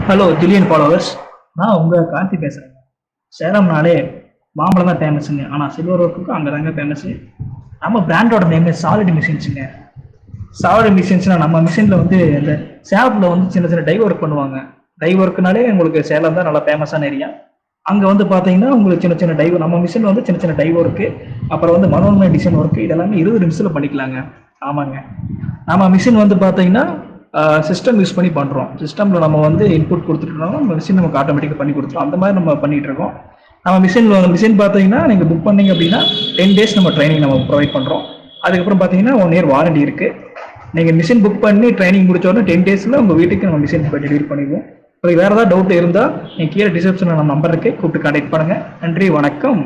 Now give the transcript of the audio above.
Hello jillion followers, நான் உங்கள் கார்த்தி பேசுகிறேன். சேலம்னாலே மாம்பழம் தான் ஃபேமஸுங்க. ஆனால் சில்வர் ஒர்க்குக்கும் அங்கே தாங்க ஃபேமஸு. நம்ம பிராண்டோட நேம் சாலிட் மிஷின்ஸுங்க. சாலிட் மிஷின்ஸ்னால் நம்ம மிஷினில் வந்து இந்த சேலத்தில் வந்து சின்ன சின்ன டை ஒர்க் பண்ணுவாங்க. டை ஒர்க்குனாலே உங்களுக்கு சேலம் தான் நல்லா ஃபேமஸான ஏரியா. அங்கே வந்து பார்த்தீங்கன்னா உங்களுக்கு சின்ன சின்ன டை, நம்ம மிஷினில் வந்து சின்ன சின்ன டை ஒர்க்கு, அப்புறம் வந்து மனோன்மை டிசைன் ஒர்க்கு, இதெல்லாமே 20 நிமிஷத்தில் பண்ணிக்கலாங்க. ஆமாங்க, நம்ம மிஷின் வந்து பார்த்தீங்கன்னா சிஸ்டம் யூஸ் பண்ணி பண்ணுறோம். சிஸ்டமில் நம்ம வந்து இன்புட் கொடுத்துட்டோம்னா நம்ம மிஷின் நமக்கு ஆட்டோமேட்டிக்காக பண்ணி கொடுத்துரும். அந்த மாதிரி நம்ம பண்ணிகிட்டு இருக்கோம். நம்ம மிஷின் பார்த்தீங்கன்னா நீங்கள் புக் பண்ணீங்க அப்படின்னா 10 days நம்ம ட்ரைனிங் நம்ம ப்ரொவைட் பண்ணுறோம். அதுக்கப்புறம் பார்த்தீங்கன்னா 1 year வாரண்டி இருக்குது. நீங்கள் மிஷின் புக் பண்ணி ட்ரைனிங் முடிச்சோடனே 10 daysல உங்கள் வீட்டுக்கு நம்ம மிஷின் டெலிவரி பண்ணிடுவோம். உங்களுக்கு வேறு ஏதாவது டவுட் இருந்தால் நீங்கள் கீழே டிஸ்கிரிப்ஷனில் நம்ம நம்பர் இருக்குது, கூப்பிட்டு கான்டாக்ட் பண்ணுங்கள். நன்றி, வணக்கம்.